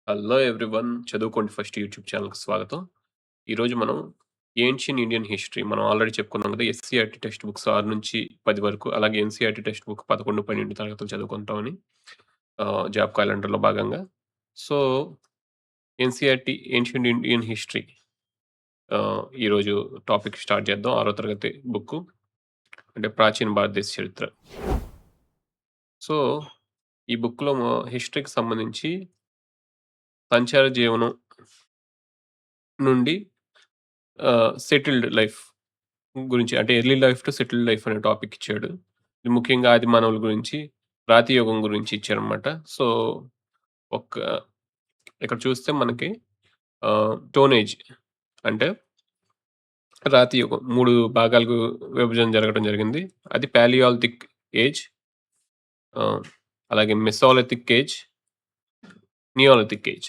Hello everyone. చదువుకోండి first YouTube ఛానల్‌కి స్వాగతం. ఈరోజు మనం ఏన్షియన్ ఇండియన్ హిస్టరీ మనం ఆల్రెడీ చెప్పుకున్నాం కదా! ఎస్సీఈఆర్‌టీ టెక్స్ట్ బుక్స్ 6-10 వరకు, అలాగే ఎన్సీఈఆర్‌టీ టెక్స్ట్ బుక్ 11, 12 తరగతులు చదువుకుంటామని జాబ్ క్యాలెండర్‌లో భాగంగా. So, NCERT ancient Indian history ఈరోజు టాపిక్ స్టార్ట్ చేద్దాం. 6వ తరగతి బుక్కు అంటే ప్రాచీన భారతదేశ చరిత్ర. సో, ఈ బుక్‌లో హిస్టరీకి సంబంధించి సంచార జీవనం నుండి సెటిల్డ్ లైఫ్ గురించి, అంటే early life to settled life అనే టాపిక్ ఇచ్చాడు. ఇది ముఖ్యంగా ఆది మానవుల గురించి, రాతి యుగం గురించి ఇచ్చారనమాట. సో, ఒక ఇక్కడ చూస్తే మనకి స్టోన్ ఏజ్ అంటే రాతి యుగం 3 భాగాలుగా విభజన జరగడం జరిగింది. అది పాలియోలిథిక్ ఏజ్, ఆహ్, అలాగే మెసోలిథిక్ ఏజ్, నియోలిథిక్ ఏజ్.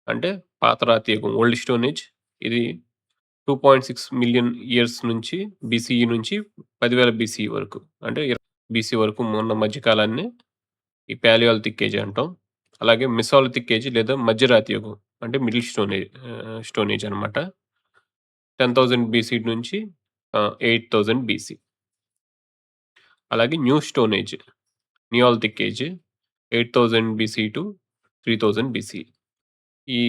అంటే పాత రాతి యుగం ఓల్డ్ స్టోన్ ఏజ్. ఇది 2.6 మిలియన్ ఇయర్స్ నుంచి బీసీఈ నుంచి 10,000 బీసీఈ వరకు, అంటే బీసీ వరకు ఉన్న మధ్య కాలాన్ని ఈ పాలియోలిథిక్ ఏజ్ అంటాం. అలాగే మెసోలిథిక్ ఏజ్ లేదా మధ్యరాతి యుగం అంటే మిడిల్ స్టోన్ ఏజ్ అనమాట. 10,000 బీసీ నుంచి 8,000 బీసీ. అలాగే new stone age, neolithic age 8,000 BC to 3,000 BC. ఈ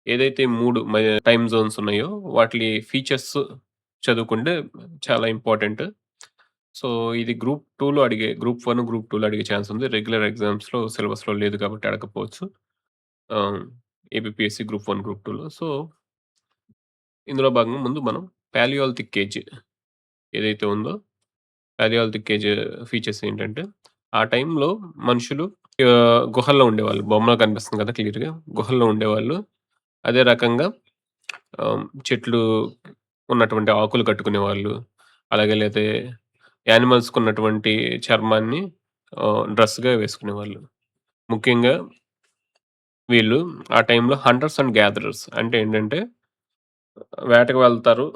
ఏదైతే 3 టైమ్ జోన్స్ ఉన్నాయో వాటి ఫీచర్స్ చదువుకుంటే చాలా ఇంపార్టెంట్. సో, ఇది గ్రూప్ 2లో అడిగే, గ్రూప్ 1, గ్రూప్ 2లో అడిగే ఛాన్స్ ఉంది. రెగ్యులర్ ఎగ్జామ్స్‌లో సిలబస్‌లో లేదు కాబట్టి అడగకపోవచ్చు. ఆహ్, ఏపీపీఎస్సీ గ్రూప్ 1, గ్రూప్ 2లో. సో, ఇందులో భాగంగా ముందు మనం పాలియోలిథిక్ ఏజ్ ఏదైతే ఉందో, పాలియోలిథిక్ ఏజ్ ఫీచర్స్ ఏంటంటే, ఆ టైంలో మనుషులు గుహల్లో ఉండేవాళ్ళు. బొమ్మలో కనిపిస్తుంది కదా క్లియర్‌గా. గుహల్లో ఉండేవాళ్ళు. అదే రకంగా చెట్లు ఉన్నటువంటి ఆకులు కట్టుకునేవాళ్ళు. అలాగే లేతే యానిమల్స్‌కున్నటువంటి చర్మాన్ని డ్రెస్‌గా వేసుకునేవాళ్ళు. ముఖ్యంగా వీళ్ళు ఆ టైంలో హంటర్స్ అండ్ గ్యాదరర్స్ అంటే ఏంటంటే, వేటకు వెళ్తారు,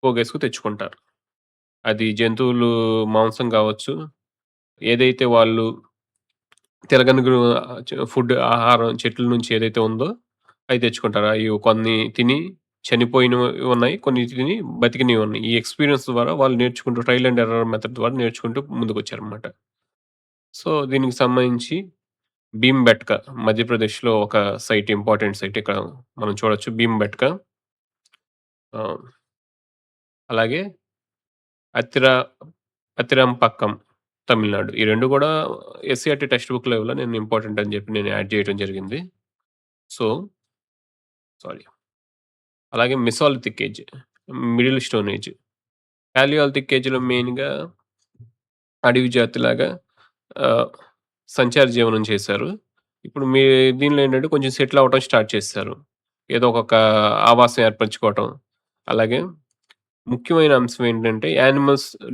పోగేసుకు తెచ్చుకుంటారు. అది జంతువులు మాంసం కావచ్చు, ఏదైతే వాళ్ళు తిరగనుగు ఫుడ్ ఆహారం చెట్ల నుంచి ఏదైతే ఉందో అయి తెచ్చుకుంటారు. అయి కొన్ని తిని చనిపోయినవి ఉన్నాయి. కొన్ని తిని బతికినవి ఉన్నాయి. ఈ ఎక్స్‌పీరియన్స్ ద్వారా వాళ్ళు నేర్చుకుంటూ ట్రైల్ అండ్ ఎర్రర్ మెథడ్ ద్వారా నేర్చుకుంటూ ముందుకొచ్చారన్నమాట. సో, దీనికి సంబంధించి భీంబెట్కా మధ్యప్రదేశ్‌లో ఒక సైట్, ఇంపార్టెంట్ సైట్ ఇక్కడ మనం చూడొచ్చు భీంబెట్కా. ఆహ్, అలాగే అత్తిరా అత్తిరాంపక్కం తమిళనాడు. ఈ 2 గూడా ఎస్సీఆర్‌టీ టెక్స్ట్ బుక్ లెవెల్‌లో నేను ఇంపార్టెంట్ అని జెప్పి నేను యాడ్ జేయడం జరిగింది. So, sorry. అలాగే mesolithic age, middle stone age. Palaeolithic ఏజ్‌లో మెయిన్‌గా అడవి జాతిలాగా ఆహ్, సంచార జీవనం చేశారు. ఇప్పుడు దీనిలో ఏంటంటే కొంచెం సెటిల్ అవ్వటం స్టార్ట్ చేసేసారు. ఏదో ఒక ఆవాసం ఏర్పరచుకోవటం. అలాగే ముఖ్యమైన అంశం ఏంటంటే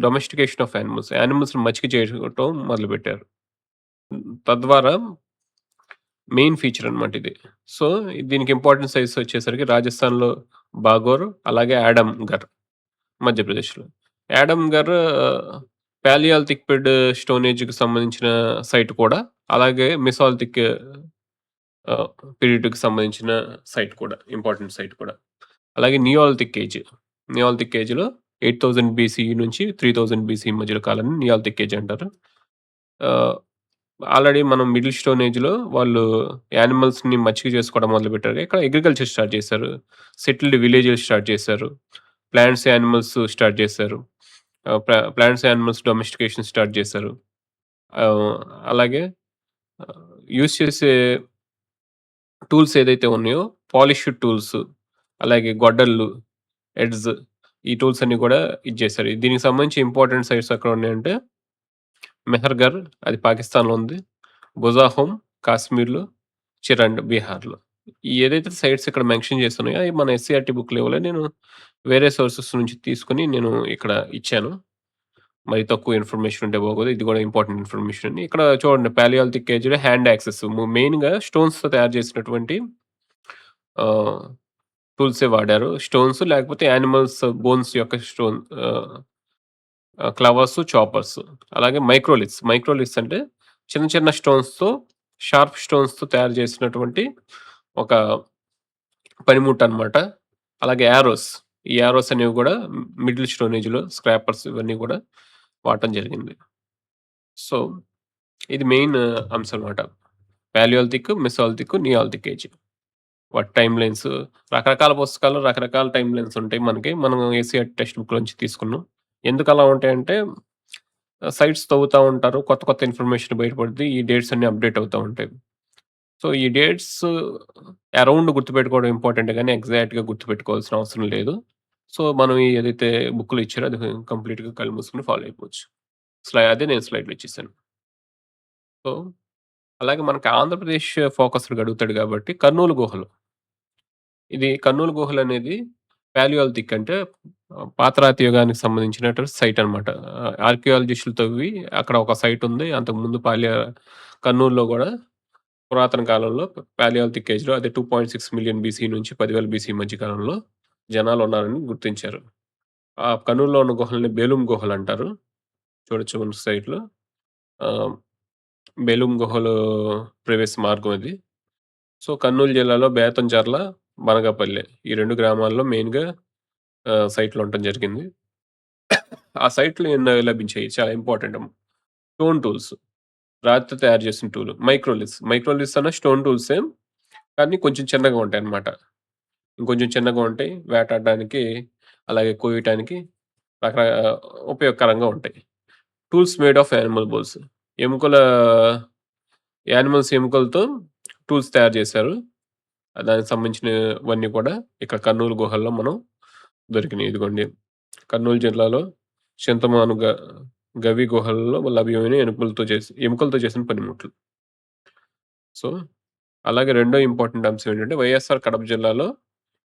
డొమెస్టికేషన్ ఆఫ్ యానిమల్స్. యానిమల్స్‌ని మచ్చిక చేయటం మొదలుపెట్టారు. తద్వారా మెయిన్ ఫీచర్ అన్నమాట ఇది. సో, దీనికి ఇంపార్టెంట్ సైట్స్ వచ్చేసరికి రాజస్థాన్‌లో బాగోర్, అలాగే ఆడమ్‌గర్ మధ్యప్రదేశ్‌లో. ఆడమ్‌గర్ పాలియోలిథిక్ స్టోన్ ఏజ్‌కి సంబంధించిన సైట్ కూడా. అలాగే మెసోలిథిక్ ఆహ్, పీరియడ్‌కి సంబంధించిన సైట్ కూడా. ఇంపార్టెంట్ సైట్ కూడా. అలాగే నియోలిథిక్ ఏజ్. నియోలిథిక్ ఏజ్‌లో 8000 బీసీ నుంచి 3000 బీసీ మధ్యలో కాలాన్ని నియోలిథిక్ ఏజ్ అంటారు. ఆహ్, ఆల్రెడీ మనం మిడిల్ స్టోన్ ఏజ్‌లో వాళ్ళు యానిమల్స్‌ని మచ్చిక చేసుకోవడం మొదలుపెట్టారు. ఇక్కడ అగ్రికల్చర్ స్టార్ట్ చేశారు. సెటిల్డ్ విలేజెస్ స్టార్ట్ చేశారు. ప్లాంట్స్, యానిమల్స్ స్టార్ట్ చేశారు. ప్లాంట్స్, యానిమల్స్ డొమెస్టికేషన్ స్టార్ట్ చేశారు. ఆహ్, అలాగే ఆహ్, యూజ్ చేసే టూల్స్ ఏదైతే ఉన్నాయో పాలిష్డ్ టూల్స్, అలాగే గొడ్డళ్ళు, ఎడ్జ్, ఈ టూల్స్ అన్నీ కూడా ఇచ్చేసారు. దీనికి సంబంధించి ఇంపార్టెంట్ సైట్స్ ఎక్కడ ఉన్నాయంటే మెహర్‌గర్ అది పాకిస్తాన్‌లో ఉంది. బుజాహోం కాశ్మీర్‌లో, చిరండ్ బీహార్‌లో. ఈ ఏదైతే సైట్స్ ఇక్కడ మెన్షన్ చేస్తున్నాయో అయి మన ఎస్సీఆర్‌టీ బుక్ లెవెల్‌లో నేను వేరే సోర్సెస్ నుంచి తీసుకొని నేను ఇక్కడ ఇచ్చాను. మరి తక్కువ ఇన్ఫర్మేషన్ ఉంటే బాగోదు. ఇది కూడా ఇంపార్టెంట్ ఇన్ఫర్మేషన్ అని. ఇక్కడ చూడండి పాలియోలిథిక్ ఏజ్‌లో హ్యాండ్ యాక్సెస్ మెయిన్‌గా స్టోన్స్‌తో తయారు చేసినటువంటి ఆహ్, టూల్సే వాడారు. స్టోన్స్ లేకపోతే యానిమల్స్ బోన్స్ యొక్క క్లవర్స్, చాపర్స్. అలాగే మైక్రోలిథ్స్. మైక్రోలిథ్స్ అంటే చిన్న చిన్న స్టోన్స్‌తో షార్ప్ స్టోన్స్‌తో తయారు చేసినటువంటి ఒక పనిముట్టనమాట. అలాగే యారోస్. ఈ యారోస్ అనేవి గూడా మిడిల్ స్టోన్ ఏజ్‌లో స్క్రాపర్స్ ఇవన్నీ గూడా వాడటం జరిగింది. సో, ఇది మెయిన్ అంశం మాట. Palaeolithic, mesolithic, neolithic age. వాటి టైమ్ లైన్స్ రకరకాల పుస్తకాల్లో రకరకాల టైమ్ లైన్స్ ఉంటాయి మనకి. మనం ఏసీఆర్ టెక్స్ట్ బుక్‌లోంచి తీసుకున్నాం. ఎందుకలా ఉంటాయంటే సైట్స్ తవ్వుతా ఉంటారు. కొత్త కొత్త ఇన్ఫర్మేషన్ బయటపడుద్ది. ఈ డేట్స్ అన్నీ అప్‌డేట్ అవుతా ఉంటాయి. సో, ఈ డేట్స్ అరౌండ్ గుర్తుపెట్టుకోవడం ఇంపార్టెంటే గానీ ఎగ్జాక్ట్‌గా గుర్తుపెట్టుకోవాల్సిన అవసరం లేదు. సో, మనం ఏదైతే బుక్‌లో ఇచ్చారో అది కంప్లీట్‌గా కళ్ళు మూసుకొని ఫాలో అయిపోవచ్చు. అదే నేను స్లైడ్‌లో ఇచ్చేసాను. సో, అలాగే మనకి ఆంధ్రప్రదేశ్ ఫోకస్డ్‌గా అడుగుతాడు గాబట్టి కర్నూలు గుహలు. ఇది కర్నూలు గుహలనేది పాలియోలిథిక్ అంటే పాతరాతి యుగానికి సంబంధించినటువంటి సైట్ అనమాట. ఆర్కియాలజిస్టులు తవ్వి అక్కడ ఒక సైట్ ఉంది. అంతకుముందు కర్నూలులో గూడా పురాతన కాలంలో పాలియోలిథిక్ ఏజ్‌లో అదే 2.6 మిలియన్ బీసీ నుంచి 10,000 బీసీ మధ్య కాలంలో జనాలున్నారని గుర్తించారు. ఆ కర్నూలులో ఉన్న గుహల్ని బేలుం గుహలంటారు. చూడొచ్చు మన సైట్‌లో. ఆహ్, బేలుం గుహలు ప్రవేశ మార్గం అది. సో, కర్నూలు జిల్లాలో బేతంచెర్ల, బనగాపల్లె ఈ 2 గ్రామాల్లో మెయిన్‌గా సైట్‌లు ఉండటం జరిగింది. ఆ సైట్‌లో లభించాయి చాలా ఇంపార్టెంట్. Stone tools. రాతితో తయారు చేసిన టూల్. మైక్రోలిథ్స్. మైక్రోలిథ్స్ అన్న స్టోన్ టూల్సే కానీ కొంచెం చిన్నగా ఉంటాయన్నమాట. ఇంకొంచెం చిన్నగా ఉంటాయి. వేటాడడానికి, అలాగే కోయటానికి రకర ఉపయోగకరంగా ఉంటాయి. Tools made of animal bones. ఎముకల యానిమల్స్ ఎముకలతో టూల్స్ తయారు చేశారు. దానికి సంబంధించినవన్నీ కూడా ఇక్కడ కర్నూలు గుహల్లో మనం దొరికినాయి. ఇదిగోండి. కర్నూలు జిల్లాలో చింతమాను గవి గుహల్లో లభ్యమైన ఎముకలతో చేసిన పనిముట్లు. సో, అలాగే రెండో ఇంపార్టెంట్ అంశం ఏంటంటే వైఎస్ఆర్ కడప జిల్లాలో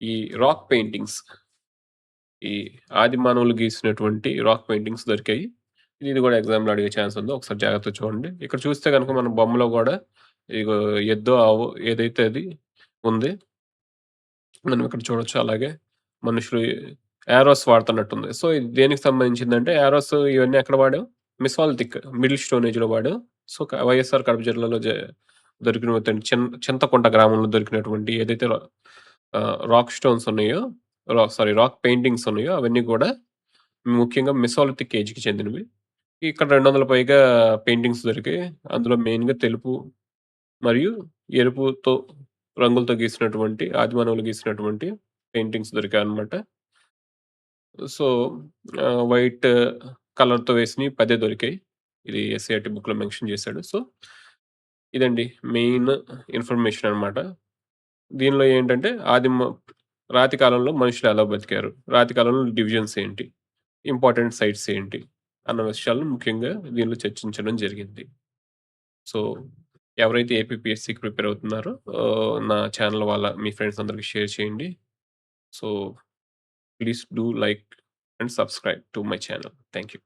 ఈ రాక్ పెయింటింగ్స్. ఈ ఆది మానవులు గీసినటువంటి రాక్ పెయింటింగ్స్ దొరికాయి. ఇది కూడా ఎగ్జామ్‌లో అడిగే ఛాన్స్ ఉందో ఒకసారి జాగ్రత్తగా చూడండి. ఇక్కడ చూస్తే గనుక మన బొమ్మలో గూడా ఇగో ఎద్దో, ఆవో ఏదైతే అది ఉంది. మనం ఇక్కడ చూడొచ్చు. అలాగే మనుషులు యారోస్ వాడుతున్నట్టుంది. సో, ఇది దేనికి సంబంధించిందంటే యారోస్ ఇవన్నీ ఎక్కడ వాడాం? మెసోలిథిక్ మిడిల్ స్టోన్ ఏజ్‌లో వాడాం. సో, వైఎస్ఆర్ కడప జిల్లాలో దొరికినటువంటి చింతకుంట గ్రామంలో దొరికినటువంటి ఏదైతే రాక్ స్టోన్స్ ఉన్నాయో, రాక్ పెయింటింగ్స్ ఉన్నాయో అవన్నీ గూడా ముఖ్యంగా మెసోలిథిక్ ఏజ్‌కి చెందినవి. ఇక్కడ 200 పైగా పెయింటింగ్స్ దొరికాయి. అందులో మెయిన్‌గా తెలుపు మరియు ఎరుపుతో రంగులతో గీసినటువంటి ఆదిమానవులు గీసినటువంటి పెయింటింగ్స్ దొరికాయన్నమాట. సో, వైట్ కలర్‌తో వేసినయి 10 దొరికాయి. ఇది ఎస్‌సీఆర్‌టీ బుక్‌లో మెన్షన్ చేశాడు. సో, ఇదండి మెయిన్ ఇన్ఫర్మేషన్ అన్నమాట. దీనిలో ఏంటంటే రాతి కాలంలో మనుషులు ఎలా బతికారు? రాతి కాలంలో డివిజన్స్ ఏంటి? ఇంపార్టెంట్ సైట్స్ ఏంటి? అన్న విషయాలను ముఖ్యంగా దీనిలో చర్చించడం జరిగింది. సో, ఎవరైతే ఏపీపీఎస్‌సీకి ప్రిపేర్ అవుతున్నారో నా ఛానెల్ మీ ఫ్రెండ్స్ అందరికి షేర్ చేయండి. So, please do like and subscribe to my channel. Thank you.